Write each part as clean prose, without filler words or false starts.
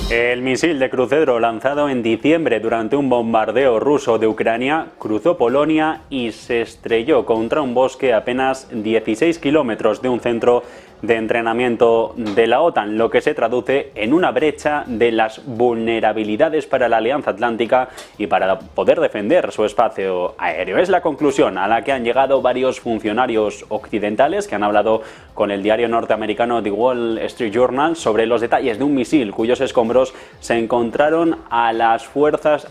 El misil de crucero lanzado en diciembre durante un bombardeo ruso de Ucrania cruzó Polonia y se estrelló contra un bosque a apenas 16 kilómetros de un centro de entrenamiento de la OTAN, lo que se traduce en una brecha de las vulnerabilidades para la Alianza Atlántica y para poder defender su espacio aéreo. Es la conclusión a la que han llegado varios funcionarios occidentales que han hablado con el diario norteamericano The Wall Street Journal sobre los detalles de un misil cuyos escombros se encontraron a las puertas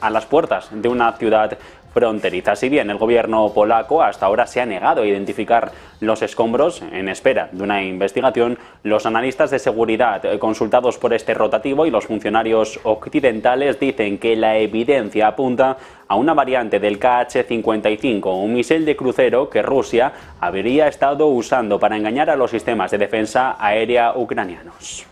de una ciudad fronteriza. Si bien el gobierno polaco hasta ahora se ha negado a identificar los escombros en espera de una investigación, los analistas de seguridad consultados por este rotativo y los funcionarios occidentales dicen que la evidencia apunta a una variante del Kh-55, un misil de crucero que Rusia habría estado usando para engañar a los sistemas de defensa aérea ucranianos.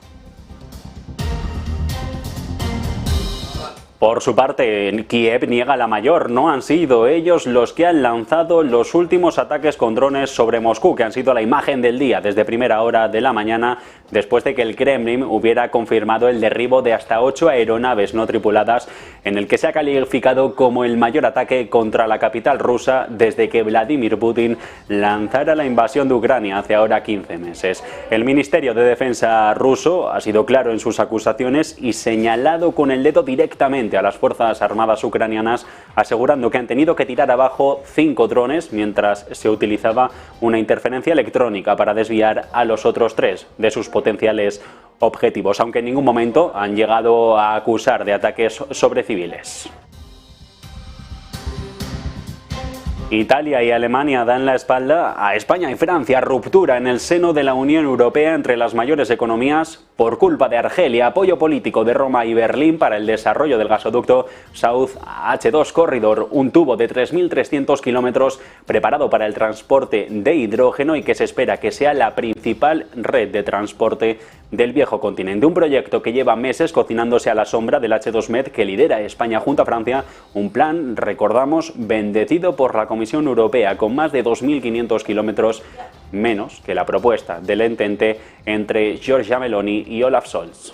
Por su parte, Kiev niega la mayor. No han sido ellos los que han lanzado los últimos ataques con drones sobre Moscú, que han sido la imagen del día desde primera hora de la mañana, después de que el Kremlin hubiera confirmado el derribo de hasta 8 aeronaves no tripuladas, en el que se ha calificado como el mayor ataque contra la capital rusa desde que Vladimir Putin lanzara la invasión de Ucrania hace ahora 15 meses. El Ministerio de Defensa ruso ha sido claro en sus acusaciones y señalado con el dedo directamente a las Fuerzas Armadas ucranianas, asegurando que han tenido que tirar abajo 5 drones mientras se utilizaba una interferencia electrónica para desviar a los otros 3 de sus potenciales objetivos, aunque en ningún momento han llegado a acusar de ataques sobre civiles. Italia y Alemania dan la espalda a España y Francia. Ruptura en el seno de la Unión Europea entre las mayores economías por culpa de Argelia. Apoyo político de Roma y Berlín para el desarrollo del gasoducto South H2 Corridor, un tubo de 3.300 kilómetros preparado para el transporte de hidrógeno y que se espera que sea la principal red de transporte del viejo continente. Un proyecto que lleva meses cocinándose a la sombra del H2Med que lidera España junto a Francia. Un plan, recordamos, bendecido por la Comisión Europea con más de 2.500 kilómetros menos que la propuesta del entente entre Giorgia Meloni y Olaf Scholz.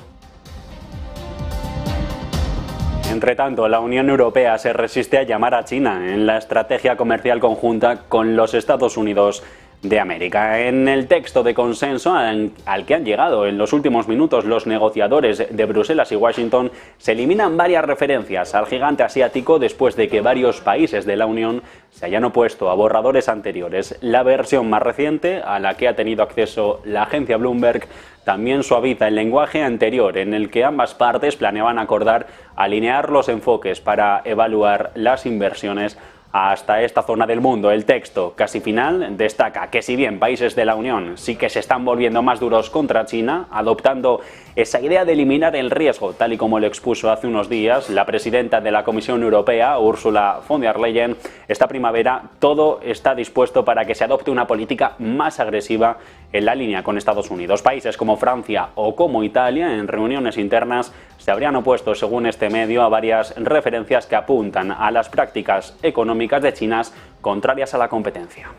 Entre tanto, la Unión Europea se resiste a llamar a China en la estrategia comercial conjunta con los Estados Unidos de América. En el texto de consenso al que han llegado en los últimos minutos los negociadores de Bruselas y Washington, se eliminan varias referencias al gigante asiático después de que varios países de la Unión se hayan opuesto a borradores anteriores. La versión más reciente, a la que ha tenido acceso la agencia Bloomberg, también suaviza el lenguaje anterior, en el que ambas partes planeaban acordar alinear los enfoques para evaluar las inversiones hasta esta zona del mundo. El texto casi final destaca que si bien países de la Unión sí que se están volviendo más duros contra China, adoptando esa idea de eliminar el riesgo, tal y como lo expuso hace unos días la presidenta de la Comisión Europea, Ursula von der Leyen, esta primavera todo está dispuesto para que se adopte una política más agresiva en la línea con Estados Unidos. Países como Francia o como Italia, en reuniones internas, se habrían opuesto, según este medio, a varias referencias que apuntan a las prácticas económicas de China contrarias a la competencia.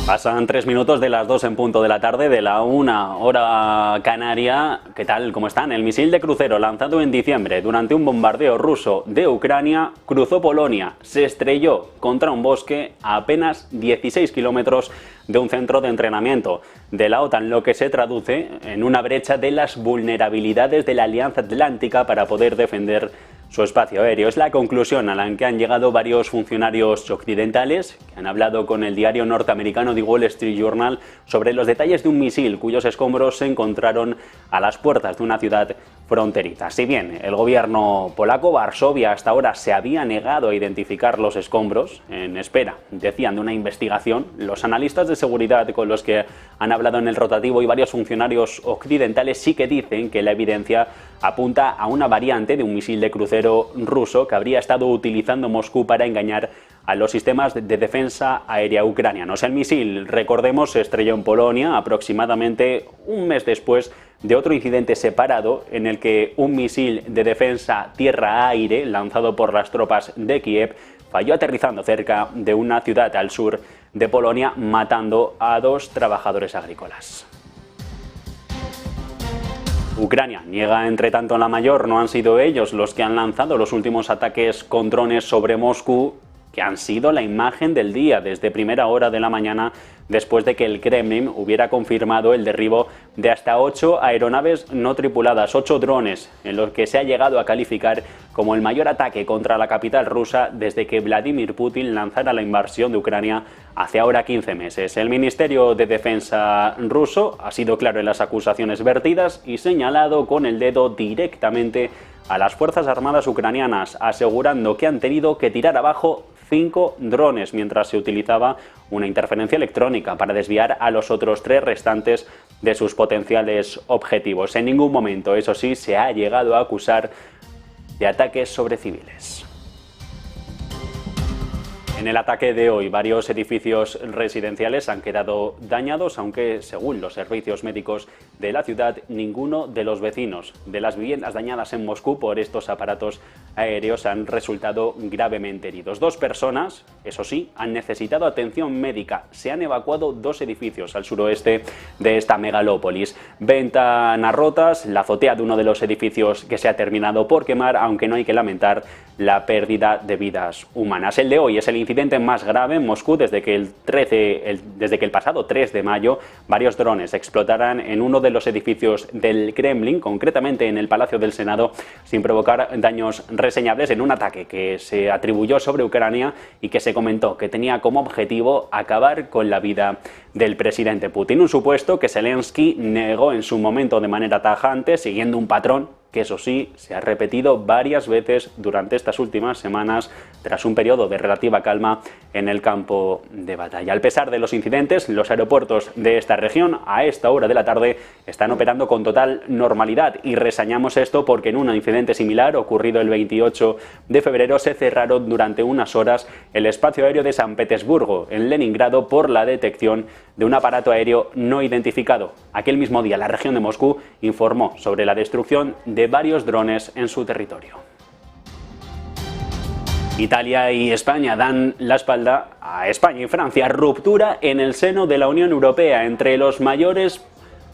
Pasan 3 minutos de las 2 en punto de la tarde, de la 1 hora canaria. ¿Qué tal? ¿Cómo están? El misil de crucero lanzado en diciembre durante un bombardeo ruso de Ucrania cruzó Polonia, se estrelló contra un bosque a apenas 16 kilómetros de un centro de entrenamiento de la OTAN, lo que se traduce en una brecha de las vulnerabilidades de la Alianza Atlántica para poder defender su espacio aéreo. Es la conclusión a la que han llegado varios funcionarios occidentales que han hablado con el diario norteamericano The Wall Street Journal sobre los detalles de un misil cuyos escombros se encontraron a las puertas de una ciudad fronteriza. Si bien el gobierno polaco, Varsovia, hasta ahora se había negado a identificar los escombros en espera, decían, de una investigación, los analistas de seguridad con los que han hablado en el rotativo y varios funcionarios occidentales sí que dicen que la evidencia apunta a una variante de un misil de crucero ruso que habría estado utilizando Moscú para engañar a los sistemas de defensa aérea ucranianos. El misil, recordemos, se estrelló en Polonia aproximadamente un mes después de otro incidente separado en el que un misil de defensa tierra-aire lanzado por las tropas de Kiev falló aterrizando cerca de una ciudad al sur de Polonia, matando a 2 trabajadores agrícolas. Ucrania niega, entre tanto, la mayor. No han sido ellos los que han lanzado los últimos ataques con drones sobre Moscú, que han sido la imagen del día desde primera hora de la mañana, después de que el Kremlin hubiera confirmado el derribo de hasta 8 aeronaves no tripuladas, 8 drones, en los que se ha llegado a calificar como el mayor ataque contra la capital rusa desde que Vladimir Putin lanzara la invasión de Ucrania hace ahora 15 meses. El Ministerio de Defensa ruso ha sido claro en las acusaciones vertidas y señalado con el dedo directamente a las Fuerzas Armadas ucranianas, asegurando que han tenido que tirar abajo 5 drones mientras se utilizaba una interferencia electrónica para desviar a los otros 3 restantes de sus potenciales objetivos. En ningún momento, eso sí, se ha llegado a acusar de ataques sobre civiles. En el ataque de hoy, varios edificios residenciales han quedado dañados, aunque según los servicios médicos de la ciudad, ninguno de los vecinos de las viviendas dañadas en Moscú por estos aparatos aéreos han resultado gravemente heridos. 2 personas, eso sí, han necesitado atención médica. Se han evacuado 2 edificios al suroeste de esta megalópolis. Ventanas rotas, la azotea de uno de los edificios que se ha terminado por quemar, aunque no hay que lamentar la pérdida de vidas humanas. El de hoy es el incidente más grave en Moscú desde que el pasado 3 de mayo varios drones explotaran en uno de los edificios del Kremlin, concretamente en el Palacio del Senado, sin provocar daños reseñables, en un ataque que se atribuyó sobre Ucrania y que se comentó que tenía como objetivo acabar con la vida del presidente Putin. Un supuesto que Zelensky negó en su momento de manera tajante, siguiendo un patrón que, eso sí, se ha repetido varias veces durante estas últimas semanas tras un periodo de relativa calma en el campo de batalla. A pesar de los incidentes, los aeropuertos de esta región a esta hora de la tarde están operando con total normalidad, y reseñamos esto porque en un incidente similar ocurrido el 28 de febrero se cerraron durante unas horas el espacio aéreo de San Petersburgo, en Leningrado, por la detección de un aparato aéreo no identificado. Aquel mismo día la región de Moscú informó sobre la destrucción de varios drones en su territorio. Italia y España dan la espalda a España y Francia. Ruptura en el seno de la Unión Europea entre los mayores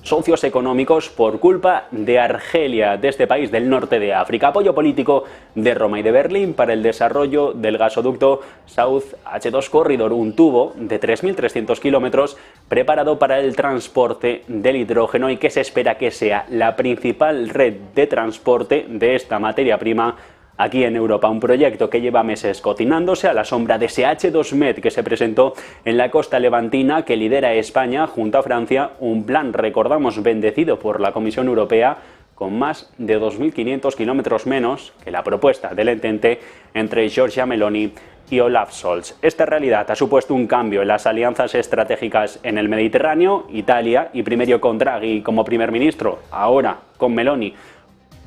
socios económicos por culpa de Argelia, de este país del norte de África. Apoyo político de Roma y de Berlín para el desarrollo del gasoducto South H2 Corridor, un tubo de 3.300 kilómetros preparado para el transporte del hidrógeno y que se espera que sea la principal red de transporte de esta materia prima aquí en Europa. Un proyecto que lleva meses cocinándose a la sombra de ese H2Med que se presentó en la costa levantina, que lidera España junto a Francia, un plan, recordamos, bendecido por la Comisión Europea, con más de 2.500 kilómetros menos que la propuesta del entente entre Giorgia Meloni y Olaf Scholz. Esta realidad ha supuesto un cambio en las alianzas estratégicas en el Mediterráneo. Italia, y primero con Draghi como primer ministro, ahora con Meloni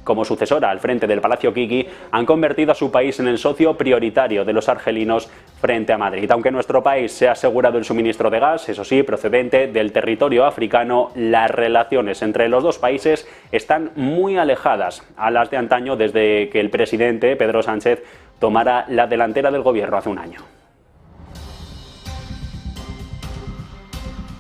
como sucesora al frente del Palacio Chigi, han convertido a su país en el socio prioritario de los argelinos frente a Madrid. Aunque nuestro país se ha asegurado el suministro de gas, eso sí, procedente del territorio africano, las relaciones entre los dos países están muy alejadas a las de antaño, desde que el presidente Pedro Sánchez tomara la delantera del gobierno hace un año.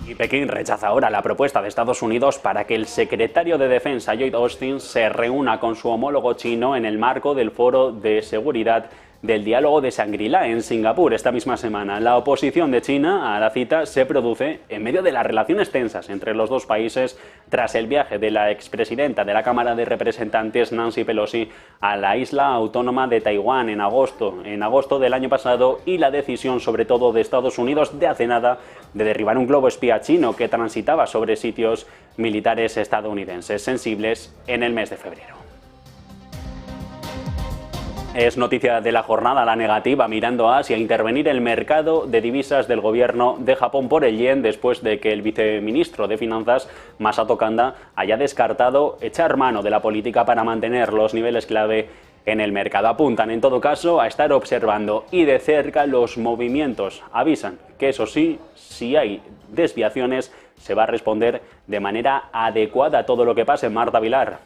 Y Pekín rechaza ahora la propuesta de Estados Unidos para que el secretario de Defensa Lloyd Austin se reúna con su homólogo chino en el marco del Foro de Seguridad del Diálogo de Shangri-La en Singapur esta misma semana. La oposición de China a la cita se produce en medio de las relaciones tensas entre los dos países tras el viaje de la expresidenta de la Cámara de Representantes, Nancy Pelosi, a la isla autónoma de Taiwán en agosto del año pasado, y la decisión, sobre todo de Estados Unidos, de hace nada, de derribar un globo espía chino que transitaba sobre sitios militares estadounidenses sensibles en el mes de febrero. Es noticia de la jornada la negativa mirando a Asia intervenir el mercado de divisas del gobierno de Japón por el yen, después de que el viceministro de Finanzas, Masato Kanda, haya descartado echar mano de la política para mantener los niveles clave en el mercado. Apuntan, en todo caso, a estar observando y de cerca los movimientos. Avisan que, eso sí, si hay desviaciones, se va a responder de manera adecuada a todo lo que pase. Marta Vilar.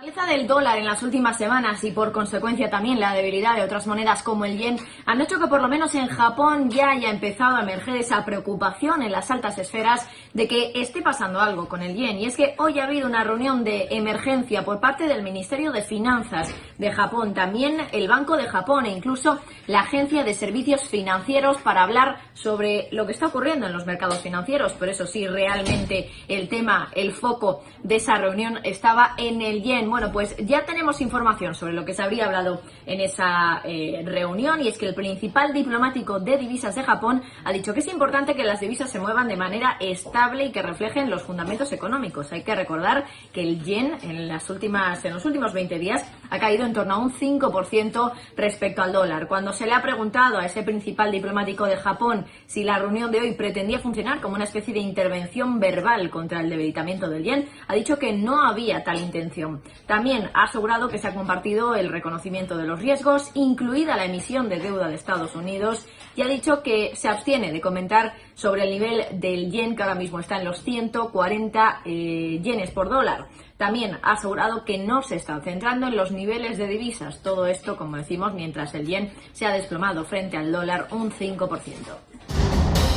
La fortaleza del dólar en las últimas semanas y por consecuencia también la debilidad de otras monedas como el yen han hecho que por lo menos en Japón ya haya empezado a emerger esa preocupación en las altas esferas de que esté pasando algo con el yen. Y es que hoy ha habido una reunión de emergencia por parte del Ministerio de Finanzas de Japón, también el Banco de Japón e incluso la Agencia de Servicios Financieros para hablar sobre lo que está ocurriendo en los mercados financieros. Por eso sí, realmente el tema, el foco de esa reunión estaba en el yen. Bueno, pues ya tenemos información sobre lo que se habría hablado en esa reunión, y es que el principal diplomático de divisas de Japón ha dicho que es importante que las divisas se muevan de manera estable y que reflejen los fundamentos económicos. Hay que recordar que el yen en los últimos 20 días ha caído en torno a un 5% respecto al dólar. Cuando se le ha preguntado a ese principal diplomático de Japón si la reunión de hoy pretendía funcionar como una especie de intervención verbal contra el debilitamiento del yen, ha dicho que no había tal intención. También ha asegurado que se ha compartido el reconocimiento de los riesgos, incluida la emisión de deuda de Estados Unidos, y ha dicho que se abstiene de comentar sobre el nivel del yen, que ahora mismo está en los 140 yenes por dólar. También ha asegurado que no se está centrando en los niveles de divisas. Todo esto, como decimos, mientras el yen se ha desplomado frente al dólar un 5%.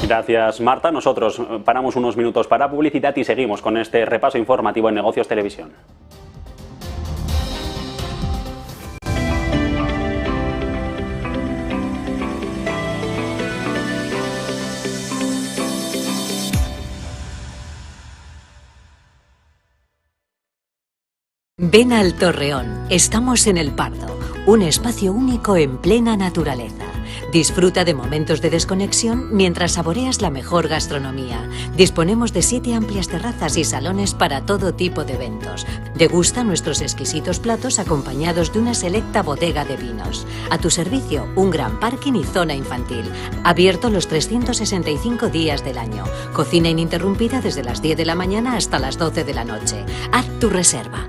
Gracias, Marta. Nosotros paramos unos minutos para publicidad y seguimos con este repaso informativo en Negocios Televisión. Ven al Torreón, estamos en El Pardo, un espacio único en plena naturaleza. Disfruta de momentos de desconexión mientras saboreas la mejor gastronomía. Disponemos de 7 amplias terrazas y salones para todo tipo de eventos. Degusta nuestros exquisitos platos acompañados de una selecta bodega de vinos. A tu servicio, un gran parking y zona infantil. Abierto los 365 días del año. Cocina ininterrumpida desde las 10 de la mañana hasta las 12 de la noche. Haz tu reserva.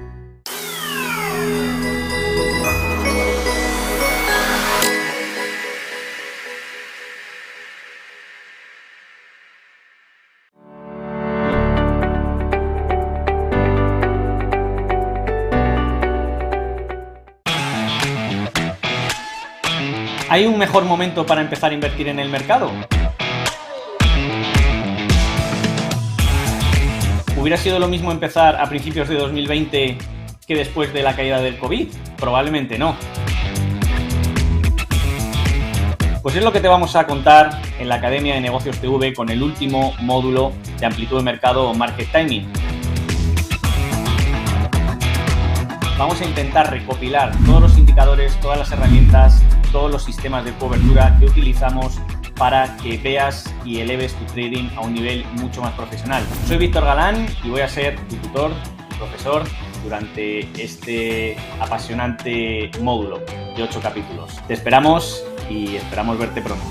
¿Hay un mejor momento para empezar a invertir en el mercado? ¿Hubiera sido lo mismo empezar a principios de 2020 que después de la caída del COVID? Probablemente no. Pues es lo que te vamos a contar en la Academia de Negocios TV con el último módulo de amplitud de mercado Market Timing. Vamos a intentar recopilar todos los indicadores, todas las herramientas, todos los sistemas de cobertura que utilizamos para que veas y eleves tu trading a un nivel mucho más profesional. Soy Víctor Galán y voy a ser tu tutor, profesor, durante este apasionante módulo de 8 capítulos. Te esperamos y esperamos verte pronto.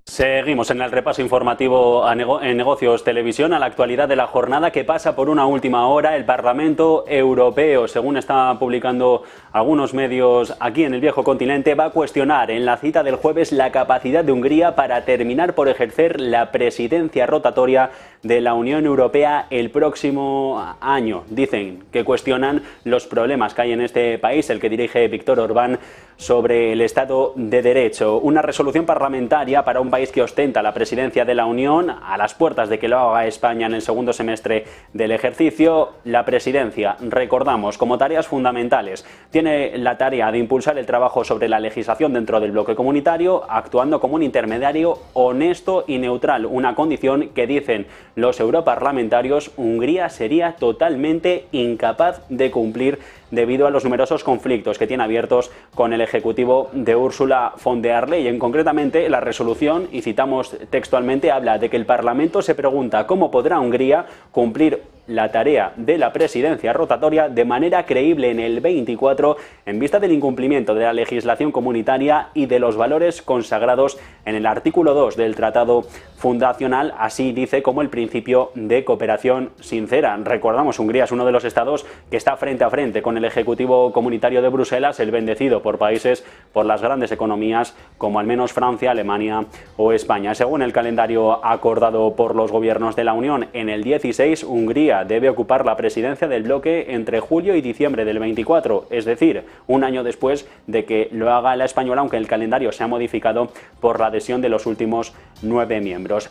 Seguimos en el repaso informativo en Negocios Televisión a la actualidad de la jornada, que pasa por una última hora. El Parlamento Europeo, según está publicando algunos medios aquí en el viejo continente, va a cuestionar en la cita del jueves la capacidad de Hungría para terminar por ejercer la presidencia rotatoria de la Unión Europea el próximo año. Dicen que cuestionan los problemas que hay en este país, el que dirige Viktor Orbán, sobre el Estado de Derecho. Una resolución parlamentaria para un país que ostenta la presidencia de la Unión, a las puertas de que lo haga España en el segundo semestre del ejercicio. La presidencia, recordamos, como tareas fundamentales, tiene la tarea de impulsar el trabajo sobre la legislación dentro del bloque comunitario, actuando como un intermediario honesto y neutral, una condición que, dicen los europarlamentarios, Hungría sería totalmente incapaz de cumplir debido a los numerosos conflictos que tiene abiertos con el ejecutivo de Ursula von der Leyen. Concretamente, la resolución, y citamos textualmente, habla de que el Parlamento se pregunta cómo podrá Hungría cumplir la tarea de la presidencia rotatoria de manera creíble en el 24 en vista del incumplimiento de la legislación comunitaria y de los valores consagrados en el artículo 2 del Tratado Fundacional, así dice, como el principio de cooperación sincera. Recordamos, Hungría es uno de los estados que está frente a frente con el Ejecutivo Comunitario de Bruselas, el bendecido por países, por las grandes economías como al menos Francia, Alemania o España. Según el calendario acordado por los gobiernos de la Unión, en el 16 Hungría debe ocupar la presidencia del bloque entre julio y diciembre del 24, es decir, un año después de que lo haga la española, aunque el calendario se ha modificado por la adhesión de los últimos 9 miembros.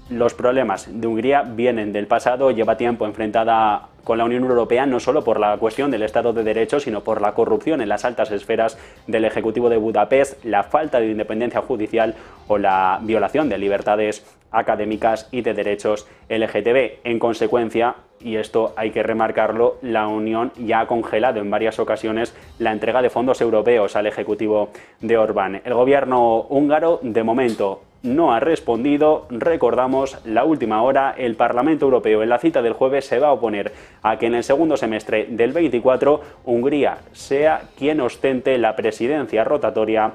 Los problemas de Hungría vienen del pasado, lleva tiempo enfrentada con la Unión Europea, no solo por la cuestión del Estado de Derecho, sino por la corrupción en las altas esferas del Ejecutivo de Budapest, la falta de independencia judicial o la violación de libertades académicas y de derechos LGTB. En consecuencia, y esto hay que remarcarlo, la Unión ya ha congelado en varias ocasiones la entrega de fondos europeos al Ejecutivo de Orbán. El gobierno húngaro, de momento, no ha respondido. Recordamos, la última hora, el Parlamento Europeo en la cita del jueves se va a oponer a que en el segundo semestre del 24 Hungría sea quien ostente la presidencia rotatoria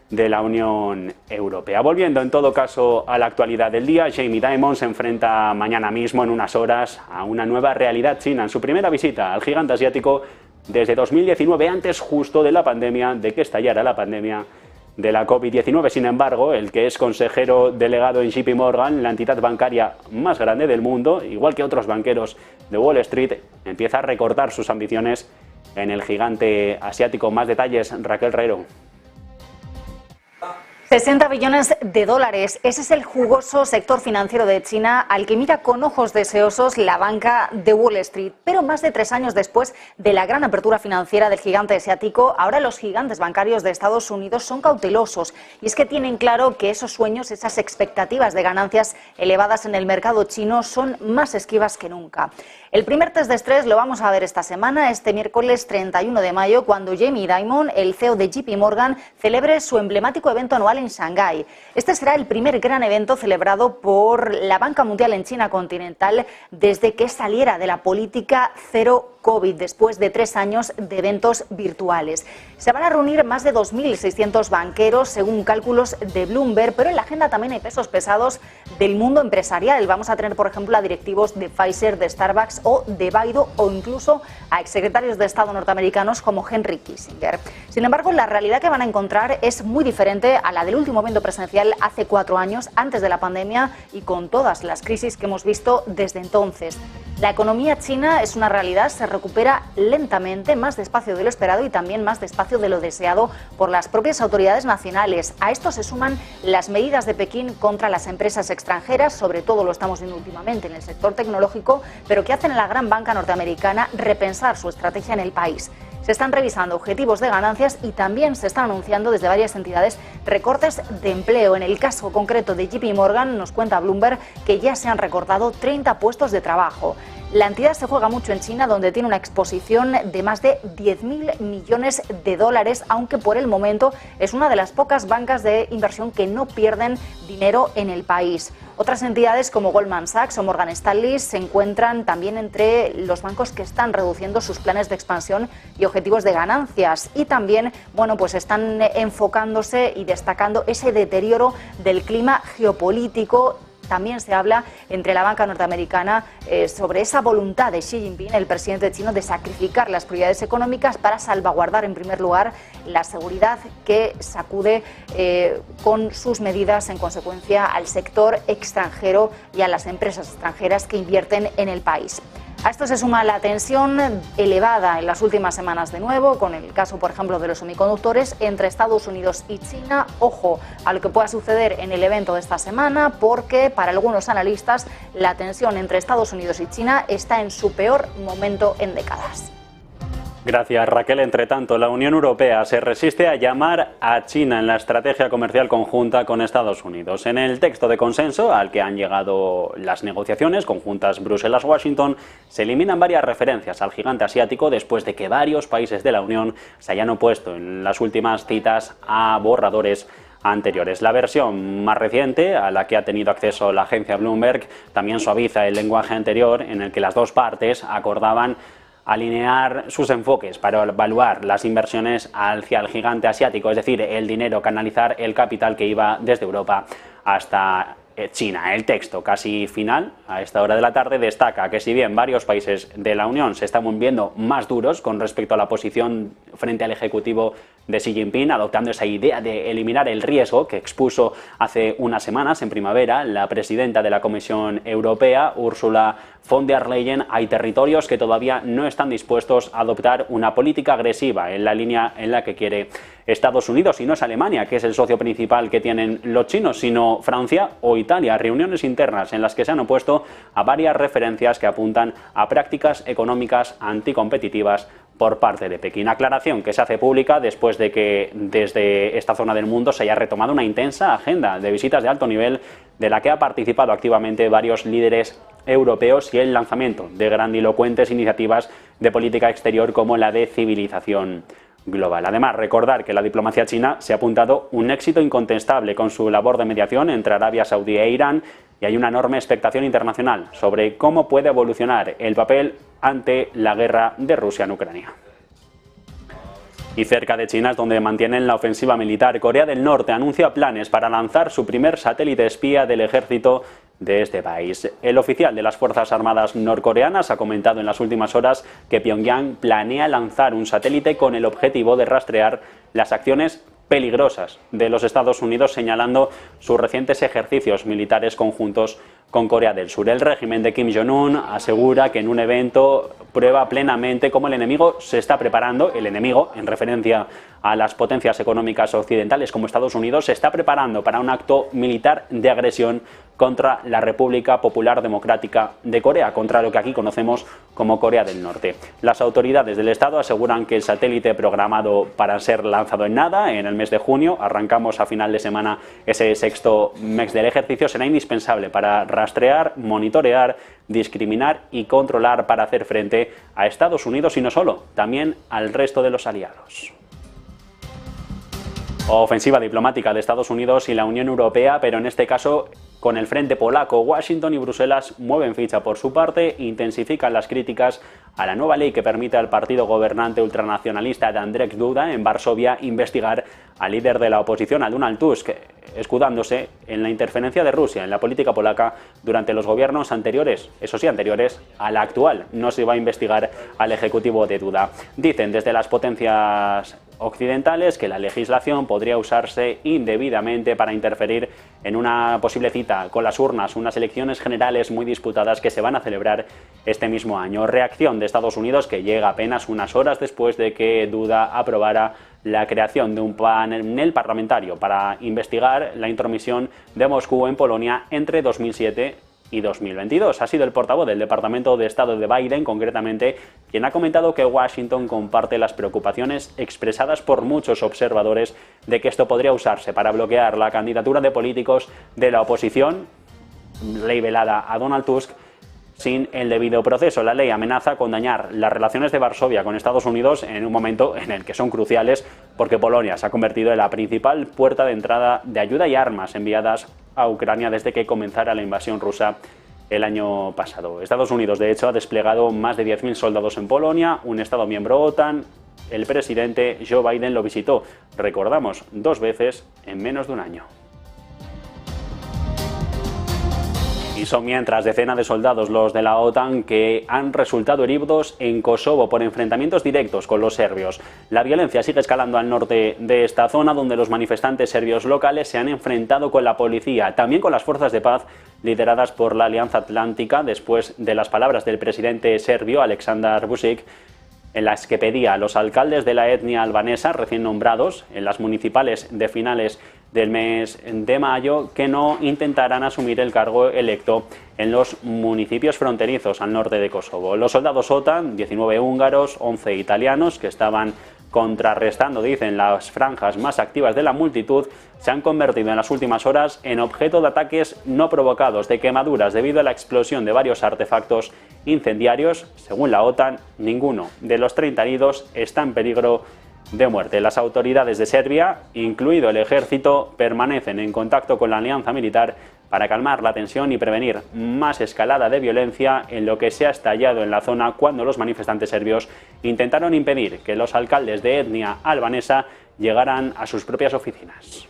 de la Unión Europea. Volviendo en todo caso a la actualidad del día, Jamie Dimon se enfrenta mañana mismo, en unas horas, a una nueva realidad china en su primera visita al gigante asiático desde 2019, antes justo de la pandemia, de que estallara la pandemia de la COVID-19. Sin embargo, el que es consejero delegado en JP Morgan, la entidad bancaria más grande del mundo, igual que otros banqueros de Wall Street, empieza a recortar sus ambiciones en el gigante asiático. Más detalles, Raquel Herrero. 60 billones de dólares. Ese es el jugoso sector financiero de China al que mira con ojos deseosos la banca de Wall Street. Pero más de 3 años después de la gran apertura financiera del gigante asiático, ahora los gigantes bancarios de Estados Unidos son cautelosos. Y es que tienen claro que esos sueños, esas expectativas de ganancias elevadas en el mercado chino son más esquivas que nunca. El primer test de estrés lo vamos a ver esta semana, este miércoles 31 de mayo, cuando Jamie Dimon, el CEO de JP Morgan, celebre su emblemático evento anual en Shanghái. Este será el primer gran evento celebrado por la banca mundial en China continental desde que saliera de la política cero COVID, después de 3 años de eventos virtuales. Se van a reunir más de 2.600 banqueros, según cálculos de Bloomberg, pero en la agenda también hay pesos pesados del mundo empresarial. Vamos a tener, por ejemplo, a directivos de Pfizer, de Starbucks o de Baidu, o incluso a exsecretarios de Estado norteamericanos como Henry Kissinger. Sin embargo, la realidad que van a encontrar es muy diferente a la del último evento presencial hace 4 años, antes de la pandemia y con todas las crisis que hemos visto desde entonces. La economía china es una realidad, se recupera lentamente, más despacio de lo esperado y también más despacio de lo deseado por las propias autoridades nacionales. A esto se suman las medidas de Pekín contra las empresas extranjeras, sobre todo lo estamos viendo últimamente en el sector tecnológico, pero que hacen a la gran banca norteamericana repensar su estrategia en el país. Se están revisando objetivos de ganancias y también se están anunciando desde varias entidades recortes de empleo. En el caso concreto de JP Morgan, nos cuenta Bloomberg que ya se han recortado 30 puestos de trabajo. La entidad se juega mucho en China, donde tiene una exposición de más de 10.000 millones de dólares, aunque por el momento es una de las pocas bancas de inversión que no pierden dinero en el país. Otras entidades como Goldman Sachs o Morgan Stanley se encuentran también entre los bancos que están reduciendo sus planes de expansión y objetivos de ganancias, y también, bueno, pues están enfocándose y destacando ese deterioro del clima geopolítico. También se habla entre la banca norteamericana sobre esa voluntad de Xi Jinping, el presidente chino, de sacrificar las prioridades económicas para salvaguardar en primer lugar la seguridad que sacude con sus medidas en consecuencia al sector extranjero y a las empresas extranjeras que invierten en el país. A esto se suma la tensión elevada en las últimas semanas de nuevo, con el caso, por ejemplo, de los semiconductores entre Estados Unidos y China. Ojo a lo que pueda suceder en el evento de esta semana, porque para algunos analistas la tensión entre Estados Unidos y China está en su peor momento en décadas. Gracias, Raquel. Entre tanto, la Unión Europea se resiste a llamar a China en la estrategia comercial conjunta con Estados Unidos. En el texto de consenso al que han llegado las negociaciones conjuntas Bruselas-Washington, se eliminan varias referencias al gigante asiático después de que varios países de la Unión se hayan opuesto en las últimas citas a borradores anteriores. La versión más reciente, a la que ha tenido acceso la agencia Bloomberg, también suaviza el lenguaje anterior en el que las dos partes acordaban alinear sus enfoques para evaluar las inversiones hacia el gigante asiático, es decir, el dinero, canalizar el capital que iba desde Europa hasta China. El texto casi final, a esta hora de la tarde, destaca que si bien varios países de la Unión se están volviendo más duros con respecto a la posición frente al Ejecutivo de Xi Jinping, adoptando esa idea de eliminar el riesgo que expuso hace unas semanas, en primavera, la presidenta de la Comisión Europea, Ursula von der Leyen, hay territorios que todavía no están dispuestos a adoptar una política agresiva en la línea en la que quiere Estados Unidos. Y no es Alemania, que es el socio principal que tienen los chinos, sino Francia o Italia. Reuniones internas en las que se han opuesto a varias referencias que apuntan a prácticas económicas anticompetitivas por parte de Pekín. Aclaración que se hace pública después de que desde esta zona del mundo se haya retomado una intensa agenda de visitas de alto nivel de la que ha participado activamente varios líderes europeos y el lanzamiento de grandilocuentes iniciativas de política exterior como la de civilización global. Además, recordar que la diplomacia china se ha apuntado un éxito incontestable con su labor de mediación entre Arabia Saudí e Irán, y hay una enorme expectación internacional sobre cómo puede evolucionar el papel ante la guerra de Rusia en Ucrania. Y cerca de China es donde mantienen la ofensiva militar. Corea del Norte anuncia planes para lanzar su primer satélite espía del ejército de este país. El oficial de las Fuerzas Armadas norcoreanas ha comentado en las últimas horas que Pyongyang planea lanzar un satélite con el objetivo de rastrear las acciones peligrosas de los Estados Unidos, señalando sus recientes ejercicios militares conjuntos con Corea del Sur. El régimen de Kim Jong-un asegura que en un evento prueba plenamente cómo el enemigo se está preparando, el enemigo, en referencia a las potencias económicas occidentales como Estados Unidos, se está preparando para un acto militar de agresión contra la República Popular Democrática de Corea, contra lo que aquí conocemos como Corea del Norte. Las autoridades del Estado aseguran que el satélite programado para ser lanzado en nada, en el mes de junio, arrancamos a final de semana ese sexto mes del ejercicio, será indispensable para rastrear, monitorear, discriminar y controlar para hacer frente a Estados Unidos y no solo, también al resto de los aliados. Ofensiva diplomática de Estados Unidos y la Unión Europea, pero en este caso con el frente polaco. Washington y Bruselas mueven ficha por su parte, intensifican las críticas a la nueva ley que permite al partido gobernante ultranacionalista de Andrzej Duda en Varsovia investigar al líder de la oposición, a Donald Tusk, escudándose en la interferencia de Rusia en la política polaca durante los gobiernos anteriores, eso sí, anteriores a la actual. No se va a investigar al ejecutivo de Duda. Dicen desde las potencias occidentales que la legislación podría usarse indebidamente para interferir en una posible cita con las urnas, unas elecciones generales muy disputadas que se van a celebrar este mismo año. Reacción de Estados Unidos que llega apenas unas horas después de que Duda aprobara la creación de un panel parlamentario para investigar la intromisión de Moscú en Polonia entre 2007 y 2022. Ha sido el portavoz del Departamento de Estado de Biden, concretamente, quien ha comentado que Washington comparte las preocupaciones expresadas por muchos observadores de que esto podría usarse para bloquear la candidatura de políticos de la oposición, ley velada a Donald Tusk, sin el debido proceso. La ley amenaza con dañar las relaciones de Varsovia con Estados Unidos en un momento en el que son cruciales porque Polonia se ha convertido en la principal puerta de entrada de ayuda y armas enviadas a Ucrania desde que comenzara la invasión rusa el año pasado. Estados Unidos, de hecho, ha desplegado más de 10.000 soldados en Polonia, un Estado miembro OTAN. El presidente Joe Biden lo visitó, recordamos, 2 veces en menos de un año. Y son mientras decenas de soldados, los de la OTAN, que han resultado heridos en Kosovo por enfrentamientos directos con los serbios. La violencia sigue escalando al norte de esta zona, donde los manifestantes serbios locales se han enfrentado con la policía, también con las fuerzas de paz lideradas por la Alianza Atlántica, después de las palabras del presidente serbio Aleksandar Vučić, en las que pedía a los alcaldes de la etnia albanesa recién nombrados en las municipales de finales del mes de mayo que no intentarán asumir el cargo electo en los municipios fronterizos al norte de Kosovo. Los soldados OTAN, 19 húngaros, 11 italianos, que estaban contrarrestando, dicen, las franjas más activas de la multitud, se han convertido en las últimas horas en objeto de ataques no provocados, de quemaduras debido a la explosión de varios artefactos incendiarios. Según la OTAN, ninguno de los 30 heridos está en peligro de muerte. Las autoridades de Serbia, incluido el ejército, permanecen en contacto con la alianza militar para calmar la tensión y prevenir más escalada de violencia en lo que se ha estallado en la zona cuando los manifestantes serbios intentaron impedir que los alcaldes de etnia albanesa llegaran a sus propias oficinas.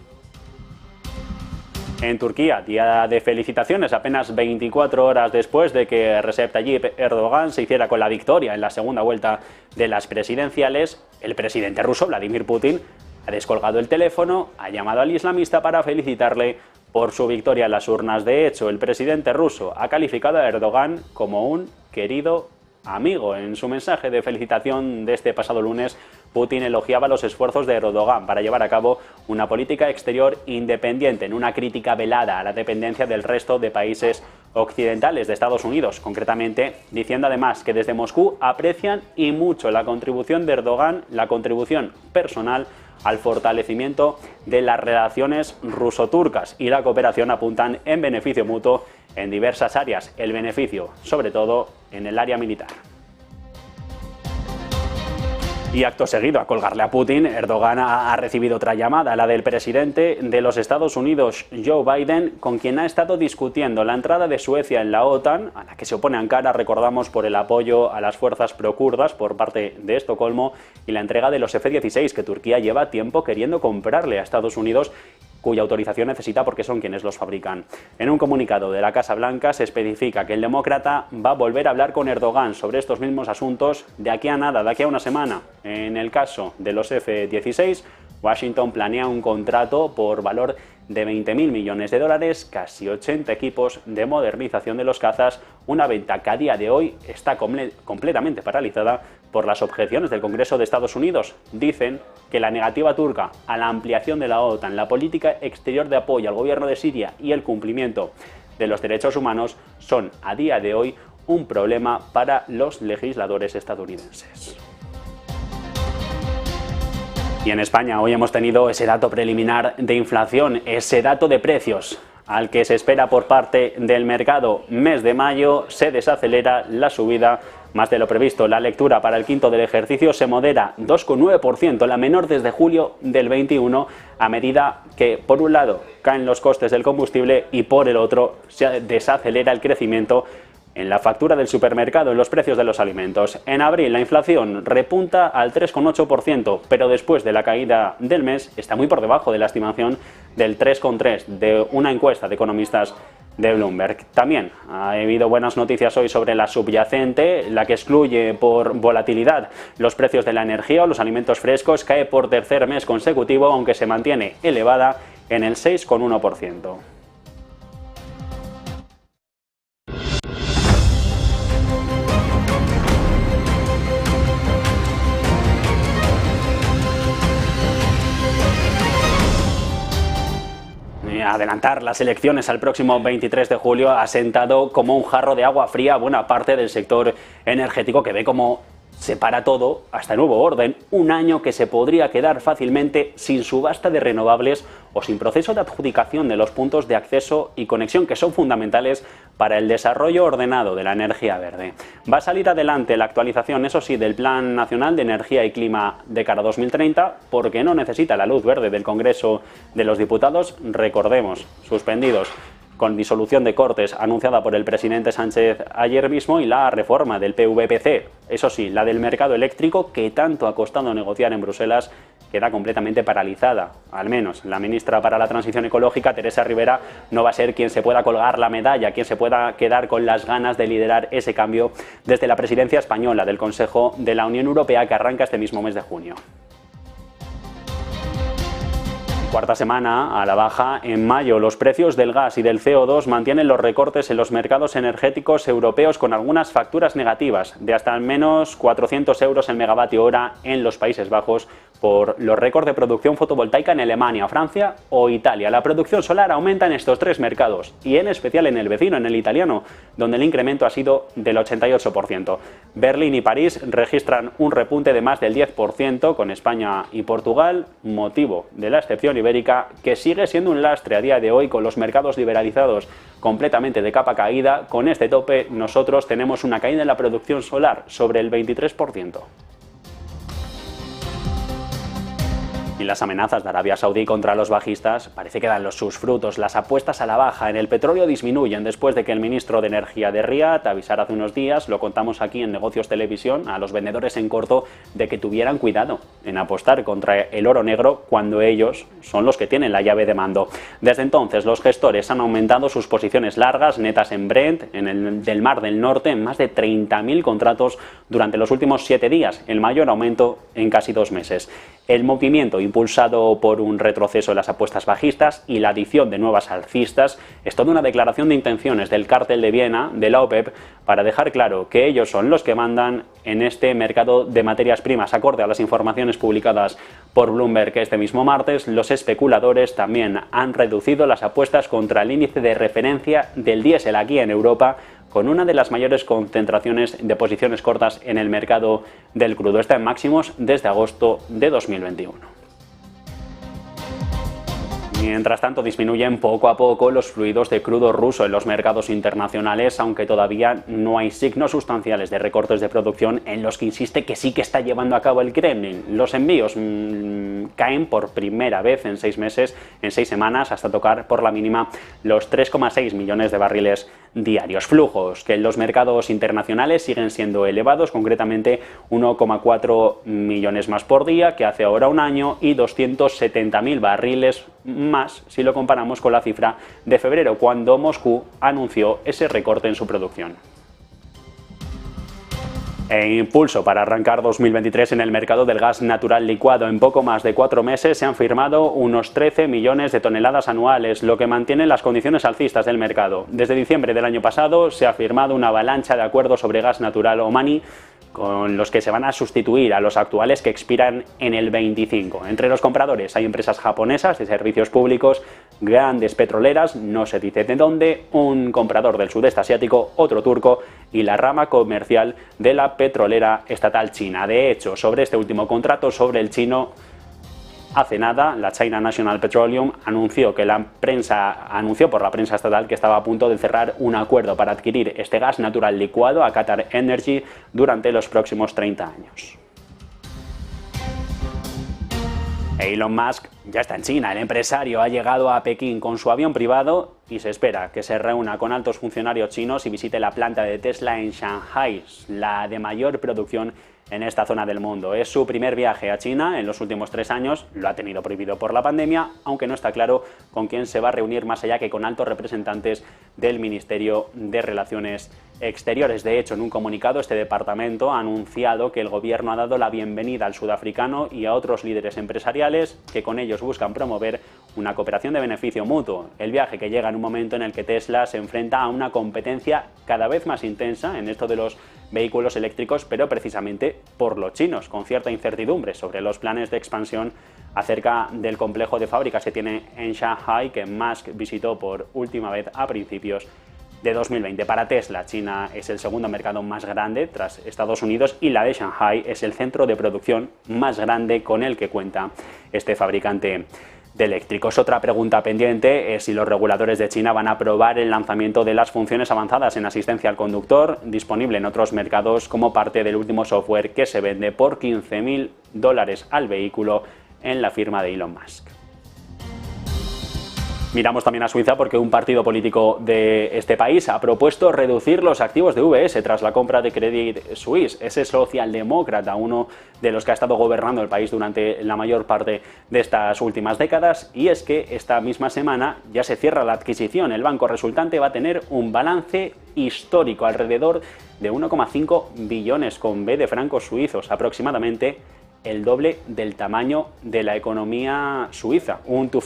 En Turquía, día de felicitaciones apenas 24 horas después de que Recep Tayyip Erdogan se hiciera con la victoria en la segunda vuelta de las presidenciales, el presidente ruso Vladimir Putin ha descolgado el teléfono, ha llamado al islamista para felicitarle por su victoria en las urnas. De hecho, el presidente ruso ha calificado a Erdogan como un querido amigo. En su mensaje de felicitación de este pasado lunes, Putin elogiaba los esfuerzos de Erdogan para llevar a cabo una política exterior independiente, en una crítica velada a la dependencia del resto de países occidentales de Estados Unidos, concretamente diciendo además que desde Moscú aprecian y mucho la contribución de Erdogan, la contribución personal al fortalecimiento de las relaciones ruso-turcas y la cooperación apuntan en beneficio mutuo en diversas áreas, el beneficio sobre todo en el área militar. Y acto seguido a colgarle a Putin, Erdogan ha recibido otra llamada, la del presidente de los Estados Unidos, Joe Biden, con quien ha estado discutiendo la entrada de Suecia en la OTAN, a la que se opone Ankara, recordamos, por el apoyo a las fuerzas prokurdas por parte de Estocolmo, y la entrega de los F-16 que Turquía lleva tiempo queriendo comprarle a Estados Unidos, cuya autorización necesita porque son quienes los fabrican. En un comunicado de la Casa Blanca se especifica que el demócrata va a volver a hablar con Erdogan sobre estos mismos asuntos de aquí a nada, de aquí a una semana. En el caso de los F-16, Washington planea un contrato por valor de 20.000 millones de dólares, casi 80 equipos de modernización de los cazas, una venta que a día de hoy está completamente paralizada por las objeciones del Congreso de Estados Unidos. Dicen que la negativa turca a la ampliación de la OTAN, la política exterior de apoyo al gobierno de Siria y el cumplimiento de los derechos humanos son a día de hoy un problema para los legisladores estadounidenses. Y en España hoy hemos tenido ese dato preliminar de inflación, ese dato de precios al que se espera por parte del mercado. Mes de mayo se desacelera la subida más de lo previsto. La lectura para el quinto del ejercicio se modera 2,9%, la menor desde julio del 21, a medida que por un lado caen los costes del combustible y por el otro se desacelera el crecimiento en la factura del supermercado, en los precios de los alimentos. En abril la inflación repunta al 3,8%, pero después de la caída del mes está muy por debajo de la estimación del 3,3% de una encuesta de economistas de Bloomberg. También ha habido buenas noticias hoy sobre la subyacente, la que excluye por volatilidad los precios de la energía o los alimentos frescos, cae por tercer mes consecutivo, aunque se mantiene elevada en el 6,1%. Adelantar las elecciones al próximo 23 de julio ha sentado como un jarro de agua fría a buena parte del sector energético, que ve como se para todo hasta nuevo orden, un año que se podría quedar fácilmente sin subasta de renovables o sin proceso de adjudicación de los puntos de acceso y conexión que son fundamentales para el desarrollo ordenado de la energía verde. Va a salir adelante la actualización, eso sí, del Plan Nacional de Energía y Clima de cara a 2030, porque no necesita la luz verde del Congreso de los Diputados, recordemos, suspendidos con disolución de Cortes anunciada por el presidente Sánchez ayer mismo, y la reforma del PVPC, eso sí, la del mercado eléctrico, que tanto ha costado negociar en Bruselas, queda completamente paralizada. Al menos la ministra para la Transición Ecológica, Teresa Rivera, no va a ser quien se pueda colgar la medalla, quien se pueda quedar con las ganas de liderar ese cambio desde la presidencia española del Consejo de la Unión Europea, que arranca este mismo mes de junio. Cuarta semana a la baja en mayo. Los precios del gas y del CO2 mantienen los recortes en los mercados energéticos europeos, con algunas facturas negativas de hasta al menos 400 euros el megavatio hora en los Países Bajos por los récords de producción fotovoltaica en Alemania, Francia o Italia. La producción solar aumenta en estos tres mercados y en especial en el vecino, en el italiano, donde el incremento ha sido del 88%. Berlín y París registran un repunte de más del 10%, con España y Portugal, motivo de la excepción ibérica, que sigue siendo un lastre a día de hoy con los mercados liberalizados completamente de capa caída. Con este tope nosotros tenemos una caída en la producción solar sobre el 23%. Y las amenazas de Arabia Saudí contra los bajistas parece que dan sus frutos. Las apuestas a la baja en el petróleo disminuyen después de que el ministro de Energía de Riad avisara hace unos días, lo contamos aquí en Negocios Televisión, a los vendedores en corto de que tuvieran cuidado en apostar contra el oro negro cuando ellos son los que tienen la llave de mando. Desde entonces los gestores han aumentado sus posiciones largas netas en Brent, del Mar del Norte, en más de 30.000 contratos durante los últimos 7 días, el mayor aumento en casi 2 meses. El movimiento, impulsado por un retroceso en las apuestas bajistas y la adición de nuevas alcistas, es toda una declaración de intenciones del Cártel de Viena, de la OPEP, para dejar claro que ellos son los que mandan en este mercado de materias primas. Acorde a las informaciones publicadas por Bloomberg este mismo martes, los especuladores también han reducido las apuestas contra el índice de referencia del diésel aquí en Europa, con una de las mayores concentraciones de posiciones cortas en el mercado del crudo. Está en máximos desde agosto de 2021. Mientras tanto, disminuyen poco a poco los fluidos de crudo ruso en los mercados internacionales, aunque todavía no hay signos sustanciales de recortes de producción en los que insiste que sí que está llevando a cabo el Kremlin. Los envíos caen por primera vez en 6 meses, en 6 semanas, hasta tocar por la mínima los 3,6 millones de barriles diarios. Flujos que en los mercados internacionales siguen siendo elevados, concretamente 1,4 millones más por día que hace ahora un año y 270.000 barriles más si lo comparamos con la cifra de febrero, cuando Moscú anunció ese recorte en su producción. E impulso para arrancar 2023 en el mercado del gas natural licuado. En poco más de 4 meses se han firmado unos 13 millones de toneladas anuales, lo que mantiene las condiciones alcistas del mercado. Desde diciembre del año pasado se ha firmado una avalancha de acuerdos sobre gas natural Omani, con los que se van a sustituir a los actuales que expiran en el 25. Entre los compradores hay empresas japonesas de servicios públicos, grandes petroleras, no se dice de dónde, un comprador del sudeste asiático, otro turco y la rama comercial de la petrolera estatal china. De hecho, sobre este último contrato, sobre el chino, hace nada, la China National Petroleum anunció por la prensa estatal que estaba a punto de cerrar un acuerdo para adquirir este gas natural licuado a Qatar Energy durante los próximos 30 años. Elon Musk ya está en China. El empresario ha llegado a Pekín con su avión privado y se espera que se reúna con altos funcionarios chinos y visite la planta de Tesla en Shanghai, la de mayor producción en esta zona del mundo. Es su primer viaje a China en los últimos 3 años, lo ha tenido prohibido por la pandemia, aunque no está claro con quién se va a reunir más allá que con altos representantes del Ministerio de Relaciones Exteriores. De hecho, en un comunicado, este departamento ha anunciado que el gobierno ha dado la bienvenida al sudafricano y a otros líderes empresariales que con ellos buscan promover una cooperación de beneficio mutuo. El viaje que llega en un momento en el que Tesla se enfrenta a una competencia cada vez más intensa en esto de los vehículos eléctricos, pero precisamente por los chinos, con cierta incertidumbre sobre los planes de expansión acerca del complejo de fábricas que tiene en Shanghai, que Musk visitó por última vez a principios de 2020. Para Tesla, China es el segundo mercado más grande tras Estados Unidos y la de Shanghai es el centro de producción más grande con el que cuenta este fabricante de eléctricos. Otra pregunta pendiente es si los reguladores de China van a aprobar el lanzamiento de las funciones avanzadas en asistencia al conductor, disponible en otros mercados como parte del último software que se vende por $15.000 al vehículo en la firma de Elon Musk. Miramos también a Suiza porque un partido político de este país ha propuesto reducir los activos de UBS tras la compra de Credit Suisse. Ese socialdemócrata, uno de los que ha estado gobernando el país durante la mayor parte de estas últimas décadas, y es que esta misma semana ya se cierra la adquisición. El banco resultante va a tener un balance histórico, alrededor de 1,5 billones con B de francos suizos, aproximadamente el doble del tamaño de la economía suiza. Un too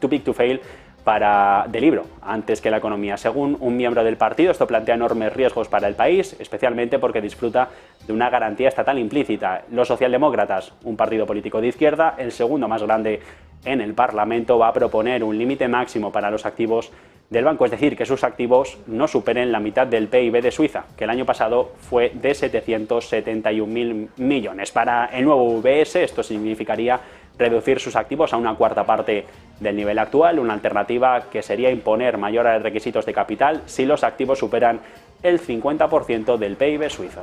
big to fail de libro antes que la economía. Según un miembro del partido, esto plantea enormes riesgos para el país, especialmente porque disfruta de una garantía estatal implícita. Los socialdemócratas, un partido político de izquierda, el segundo más grande en el Parlamento, va a proponer un límite máximo para los activos del banco, es decir, que sus activos no superen la mitad del PIB de Suiza, que el año pasado fue de 771.000 millones. Para el nuevo UBS esto significaría reducir sus activos a una cuarta parte del nivel actual, una alternativa que sería imponer mayores requisitos de capital si los activos superan el 50% del PIB suizo.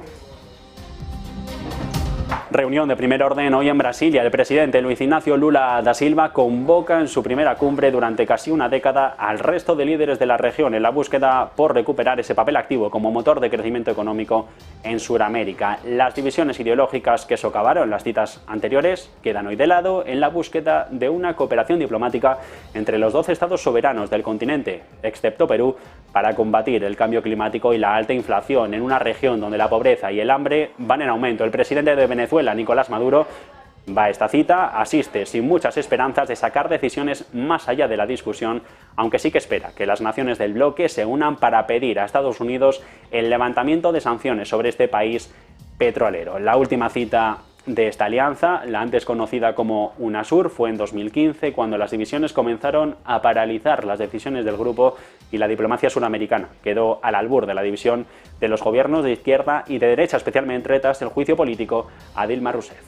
Reunión de primer orden hoy en Brasilia. El presidente Luis Ignacio Lula da Silva convoca en su primera cumbre durante casi una década al resto de líderes de la región en la búsqueda por recuperar ese papel activo como motor de crecimiento económico en Sudamérica. Las divisiones ideológicas que socavaron las citas anteriores quedan hoy de lado en la búsqueda de una cooperación diplomática entre los 12 estados soberanos del continente, excepto Perú, para combatir el cambio climático y la alta inflación en una región donde la pobreza y el hambre van en aumento. El presidente de Venezuela, Nicolás Maduro, va a esta cita, asiste sin muchas esperanzas de sacar decisiones más allá de la discusión, aunque sí que espera que las naciones del bloque se unan para pedir a Estados Unidos el levantamiento de sanciones sobre este país petrolero. La última cita de esta alianza, la antes conocida como UNASUR, fue en 2015, cuando las divisiones comenzaron a paralizar las decisiones del grupo y la diplomacia suramericana quedó al albur de la división de los gobiernos de izquierda y de derecha, especialmente tras el juicio político a Dilma Rousseff.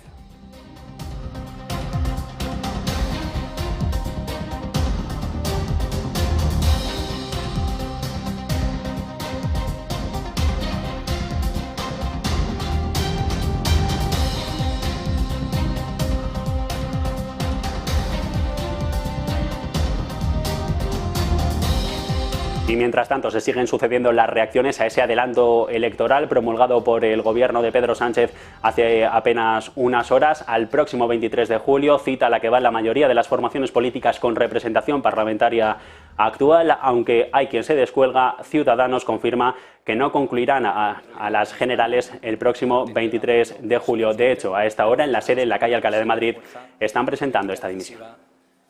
Y mientras tanto se siguen sucediendo las reacciones a ese adelanto electoral promulgado por el gobierno de Pedro Sánchez hace apenas unas horas. Al próximo 23 de julio, cita a la que va la mayoría de las formaciones políticas con representación parlamentaria actual, aunque hay quien se descuelga. Ciudadanos confirma que no concluirán a las generales el próximo 23 de julio. De hecho, a esta hora en la sede, en la calle Alcalá de Madrid, están presentando esta dimisión.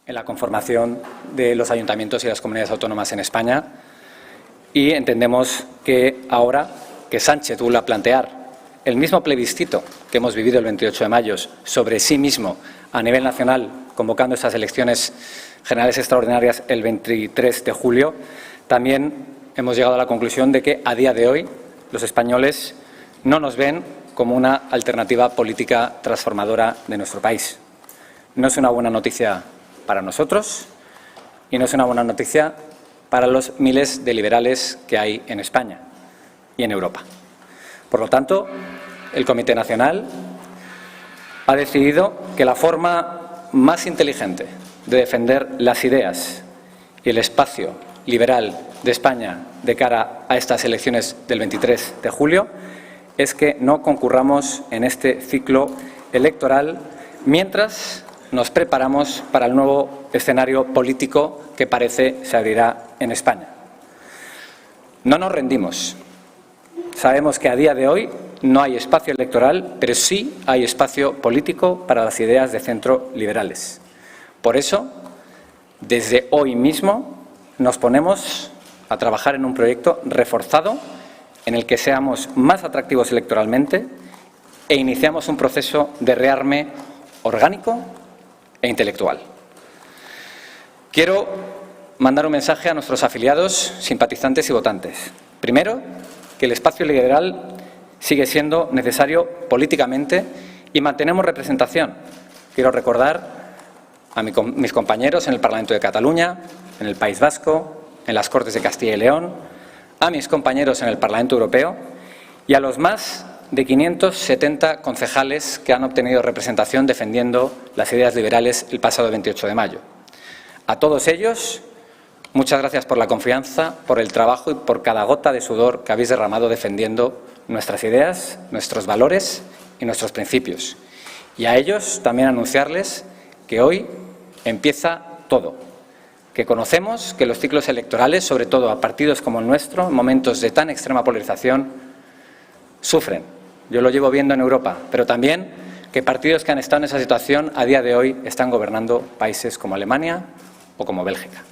En la conformación de los ayuntamientos y las comunidades autónomas en España, y entendemos que ahora que Sánchez vuelve a plantear el mismo plebiscito que hemos vivido el 28 de mayo sobre sí mismo a nivel nacional, convocando esas elecciones generales extraordinarias el 23 de julio, también hemos llegado a la conclusión de que a día de hoy los españoles no nos ven como una alternativa política transformadora de nuestro país. No es una buena noticia para nosotros y no es una buena noticia para los miles de liberales que hay en España y en Europa. Por lo tanto, el Comité Nacional ha decidido que la forma más inteligente de defender las ideas y el espacio liberal de España de cara a estas elecciones del 23 de julio es que no concurramos en este ciclo electoral mientras nos preparamos para el nuevo escenario político que parece se abrirá en España. No nos rendimos. Sabemos que a día de hoy no hay espacio electoral, pero sí hay espacio político para las ideas de centro liberales. Por eso, desde hoy mismo, nos ponemos a trabajar en un proyecto reforzado en el que seamos más atractivos electoralmente e iniciamos un proceso de rearme orgánico e intelectual. Quiero mandar un mensaje a nuestros afiliados, simpatizantes y votantes. Primero, que el espacio liberal sigue siendo necesario políticamente y mantenemos representación. Quiero recordar a mis compañeros en el Parlamento de Cataluña, en el País Vasco, en las Cortes de Castilla y León, a mis compañeros en el Parlamento Europeo y a los más de 570 concejales que han obtenido representación defendiendo las ideas liberales el pasado 28 de mayo. A todos ellos, muchas gracias por la confianza, por el trabajo y por cada gota de sudor que habéis derramado defendiendo nuestras ideas, nuestros valores y nuestros principios. Y a ellos también anunciarles que hoy empieza todo, que conocemos que los ciclos electorales, sobre todo a partidos como el nuestro, en momentos de tan extrema polarización, sufren. Yo lo llevo viendo en Europa, pero también que partidos que han estado en esa situación a día de hoy están gobernando países como Alemania o como Bélgica.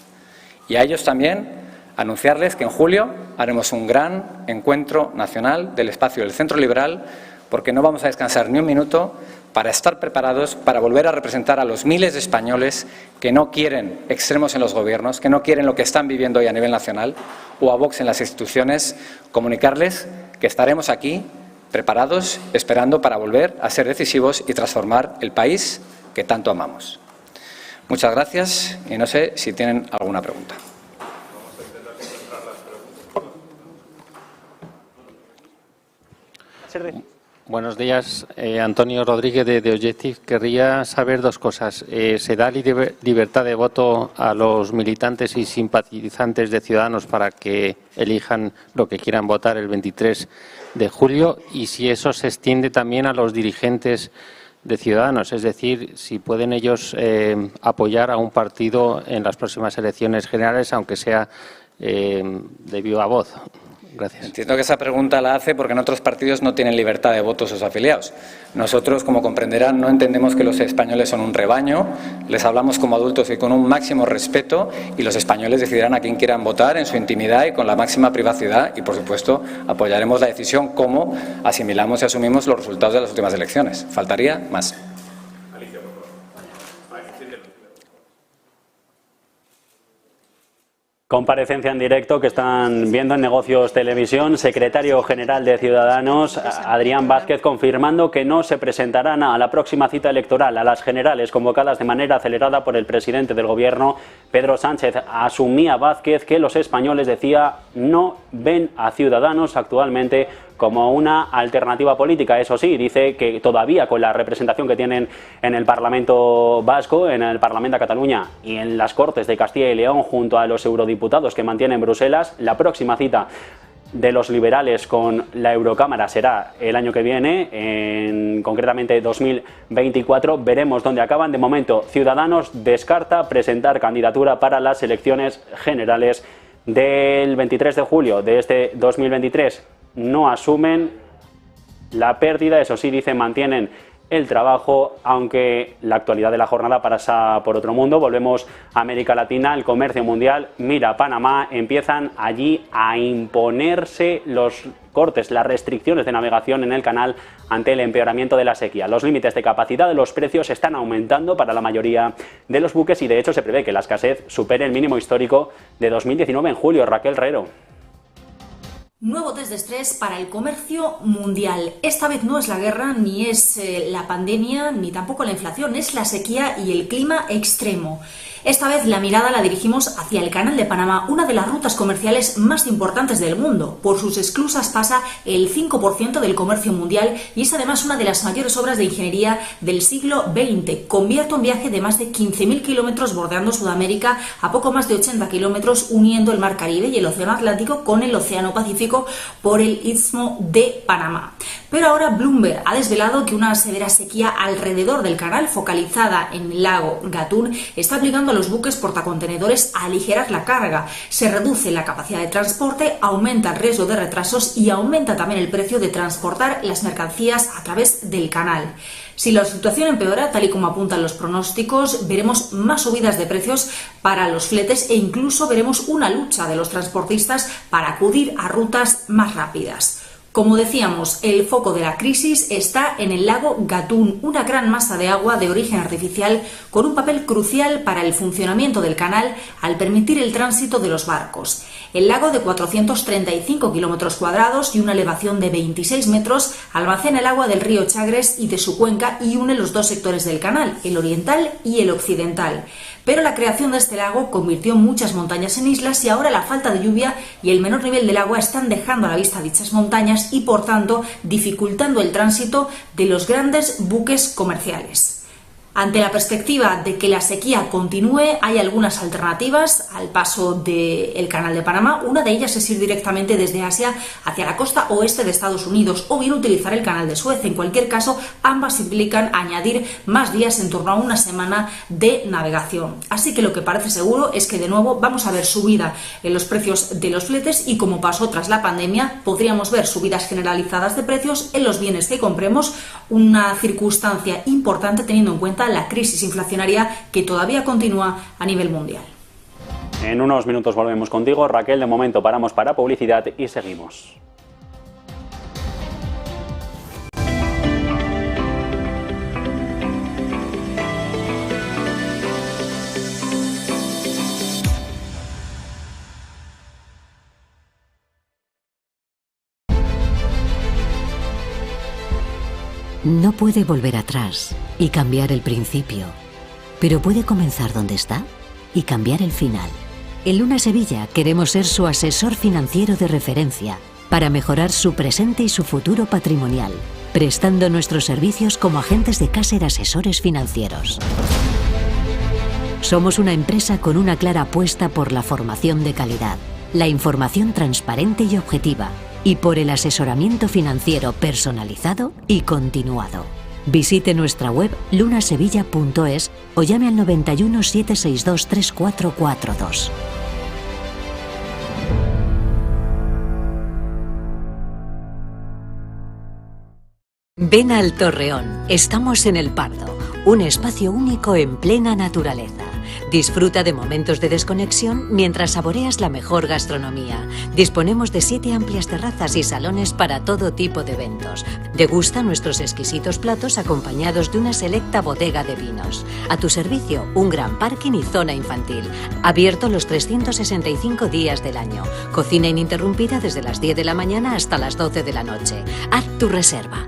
Y a ellos también anunciarles que en julio haremos un gran encuentro nacional del espacio del Centro Liberal, porque no vamos a descansar ni un minuto para estar preparados para volver a representar a los miles de españoles que no quieren extremos en los gobiernos, que no quieren lo que están viviendo hoy a nivel nacional, o a Vox en las instituciones, comunicarles que estaremos aquí preparados, esperando para volver a ser decisivos y transformar el país que tanto amamos. Muchas gracias y no sé si tienen alguna pregunta. Buenos días, Antonio Rodríguez de Objective. Querría saber dos cosas. ¿Se da libertad de voto a los militantes y simpatizantes de Ciudadanos para que elijan lo que quieran votar el 23 de julio? Y si eso se extiende también a los dirigentes de Ciudadanos, es decir, si pueden ellos apoyar a un partido en las próximas elecciones generales, aunque sea de viva voz. Gracias. Entiendo que esa pregunta la hace porque en otros partidos no tienen libertad de voto sus afiliados. Nosotros, como comprenderán, no entendemos que los españoles son un rebaño, les hablamos como adultos y con un máximo respeto, y los españoles decidirán a quién quieran votar en su intimidad y con la máxima privacidad, y por supuesto apoyaremos la decisión como asimilamos y asumimos los resultados de las últimas elecciones. Faltaría más. Comparecencia en directo que están viendo en Negocios Televisión. Secretario General de Ciudadanos, Adrián Vázquez, confirmando que no se presentarán a la próxima cita electoral, a las generales convocadas de manera acelerada por el presidente del Gobierno, Pedro Sánchez. Asumía Vázquez que los españoles, decía, no ven a Ciudadanos actualmente como una alternativa política. Eso sí, dice que todavía con la representación que tienen en el Parlamento Vasco, en el Parlamento de Cataluña y en las Cortes de Castilla y León, junto a los eurodiputados que mantienen Bruselas, la próxima cita de los liberales con la Eurocámara será el año que viene, concretamente 2024. Veremos dónde acaban. De momento, Ciudadanos descarta presentar candidatura para las elecciones generales del 23 de julio de este 2023. No asumen la pérdida, eso sí, dicen, mantienen el trabajo, aunque la actualidad de la jornada pasa por otro mundo. Volvemos a América Latina. El comercio mundial mira a Panamá. Empiezan allí a imponerse los cortes, las restricciones de navegación en el canal ante el empeoramiento de la sequía. Los límites de capacidad de los precios están aumentando para la mayoría de los buques y de hecho se prevé que la escasez supere el mínimo histórico de 2019 en julio. Raquel Herrero. Nuevo test de estrés para el comercio mundial. Esta vez no es la guerra, ni es la pandemia, ni tampoco la inflación, es la sequía y el clima extremo. Esta vez la mirada la dirigimos hacia el Canal de Panamá, una de las rutas comerciales más importantes del mundo. Por sus esclusas pasa el 5% del comercio mundial y es además una de las mayores obras de ingeniería del siglo XX. Convierte un viaje de más de 15.000 kilómetros bordeando Sudamérica a poco más de 80 kilómetros, uniendo el Mar Caribe y el Océano Atlántico con el Océano Pacífico por el Istmo de Panamá. Pero ahora Bloomberg ha desvelado que una severa sequía alrededor del canal, focalizada en el lago Gatún, está obligando a los buques portacontenedores a aligerar la carga. Se reduce la capacidad de transporte, aumenta el riesgo de retrasos y aumenta también el precio de transportar las mercancías a través del canal. Si la situación empeora, tal y como apuntan los pronósticos, veremos más subidas de precios para los fletes e incluso veremos una lucha de los transportistas para acudir a rutas más rápidas. Como decíamos, el foco de la crisis está en el lago Gatún, una gran masa de agua de origen artificial con un papel crucial para el funcionamiento del canal al permitir el tránsito de los barcos. El lago, de 435 kilómetros cuadrados y una elevación de 26 metros, almacena el agua del río Chagres y de su cuenca y une los dos sectores del canal, el oriental y el occidental. Pero la creación de este lago convirtió muchas montañas en islas y ahora la falta de lluvia y el menor nivel del agua están dejando a la vista dichas montañas y, por tanto, dificultando el tránsito de los grandes buques comerciales. Ante la perspectiva de que la sequía continúe, hay algunas alternativas al paso del Canal de Panamá. Una de ellas es ir directamente desde Asia hacia la costa oeste de Estados Unidos o bien utilizar el Canal de Suez. En cualquier caso, ambas implican añadir más días, en torno a una semana de navegación. Así que lo que parece seguro es que de nuevo vamos a ver subida en los precios de los fletes y, como pasó tras la pandemia, podríamos ver subidas generalizadas de precios en los bienes que compremos, una circunstancia importante teniendo en cuenta la crisis inflacionaria que todavía continúa a nivel mundial. En unos minutos volvemos contigo, Raquel. De momento paramos para publicidad y seguimos. No puede volver atrás y cambiar el principio, pero puede comenzar donde está y cambiar el final. En Luna Sevilla queremos ser su asesor financiero de referencia para mejorar su presente y su futuro patrimonial, prestando nuestros servicios como agentes de Caser Asesores Financieros. Somos una empresa con una clara apuesta por la formación de calidad, la información transparente y objetiva, y por el asesoramiento financiero personalizado y continuado. Visite nuestra web lunasevilla.es o llame al 91 762 3442. Ven al Torreón. Estamos en El Pardo, un espacio único en plena naturaleza. Disfruta de momentos de desconexión mientras saboreas la mejor gastronomía. Disponemos de 7 amplias terrazas y salones para todo tipo de eventos. Degusta nuestros exquisitos platos acompañados de una selecta bodega de vinos. A tu servicio, un gran parking y zona infantil. Abierto los 365 días del año. Cocina ininterrumpida desde las 10 de la mañana hasta las 12 de la noche. Haz tu reserva.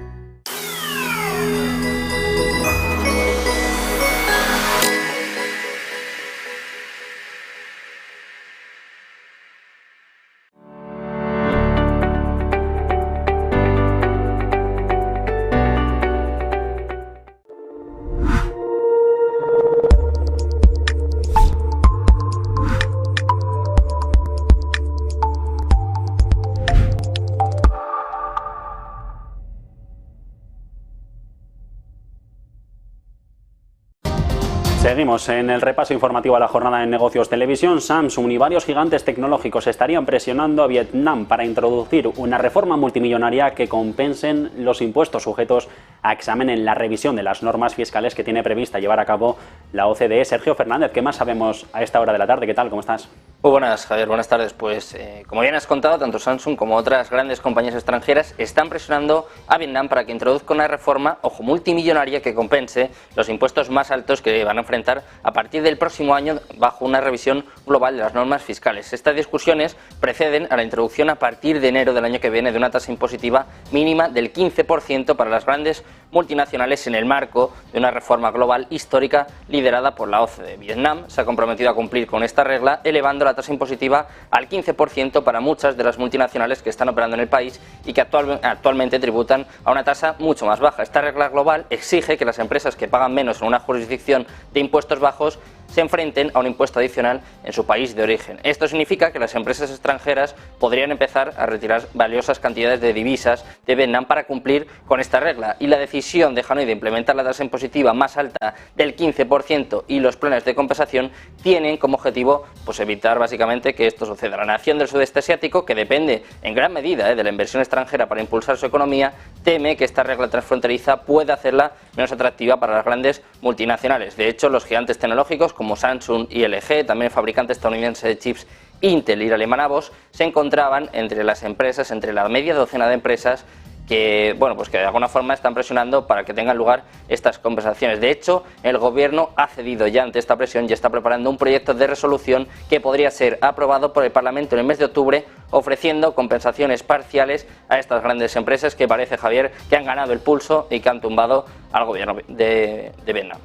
Seguimos en el repaso informativo a la jornada de negocios televisión. Samsung y varios gigantes tecnológicos estarían presionando a Vietnam para introducir una reforma multimillonaria que compensen los impuestos sujetos a examen en la revisión de las normas fiscales que tiene prevista llevar a cabo la OCDE. Sergio Fernández, ¿qué más sabemos a esta hora de la tarde? ¿Qué tal? ¿Cómo estás? Muy buenas, Javier. Buenas tardes. Pues, como bien has contado, tanto Samsung como otras grandes compañías extranjeras están presionando a Vietnam para que introduzca una reforma, ojo, multimillonaria que compense los impuestos más altos que van a enfrentar a partir del próximo año bajo una revisión global de las normas fiscales. Estas discusiones preceden a la introducción a partir de enero del año que viene de una tasa impositiva mínima del 15% para las grandes multinacionales en el marco de una reforma global histórica liderada por la OCDE. Vietnam se ha comprometido a cumplir con esta regla, elevando la tasa impositiva al 15% para muchas de las multinacionales que están operando en el país y que actualmente tributan a una tasa mucho más baja. Esta regla global exige que las empresas que pagan menos en una jurisdicción de impuestos bajos se enfrenten a un impuesto adicional en su país de origen. Esto significa que las empresas extranjeras podrían empezar a retirar valiosas cantidades de divisas de Vietnam para cumplir con esta regla, y la decisión de Hanoi de implementar la tasa impositiva más alta del 15% y los planes de compensación tienen como objetivo evitar básicamente que esto suceda. La nación del sudeste asiático, que depende en gran medida de la inversión extranjera para impulsar su economía, teme que esta regla transfronteriza pueda hacerla menos atractiva para las grandes multinacionales. De hecho, los gigantes tecnológicos como Samsung y LG, también fabricante estadounidense de chips Intel y la alemana Bosch, se encontraban entre las empresas, entre la media docena de empresas que, que de alguna forma están presionando para que tengan lugar estas compensaciones. De hecho, el gobierno ha cedido ya ante esta presión y está preparando un proyecto de resolución que podría ser aprobado por el Parlamento en el mes de octubre, ofreciendo compensaciones parciales a estas grandes empresas que parece, Javier, que han ganado el pulso y que han tumbado al gobierno de Vietnam.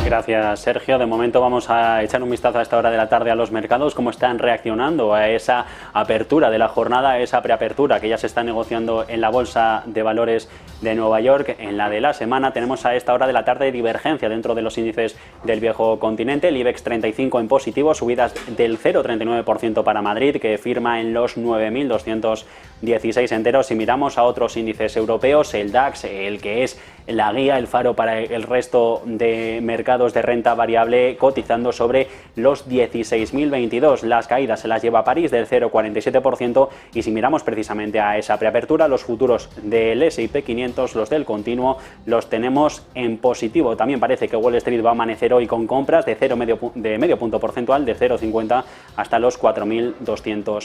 Gracias, Sergio. De momento vamos a echar un vistazo a esta hora de la tarde a los mercados, cómo están reaccionando a esa apertura de la jornada, a esa preapertura que ya se está negociando en la Bolsa de Valores de Nueva York. En la de la semana tenemos a esta hora de la tarde divergencia dentro de los índices del viejo continente. El IBEX 35 en positivo, subidas del 0,39% para Madrid, que firma en los 9.216 enteros. Si miramos a otros índices europeos, el DAX, el que es la guía, el faro para el resto de mercados de renta variable, cotizando sobre los 16.022. Las caídas se las lleva París del 0,47%, y si miramos precisamente a esa preapertura, los futuros del S&P 500, los del continuo, los tenemos en positivo. También parece que Wall Street va a amanecer hoy con compras de medio punto porcentual, de 0,50 hasta los 4.200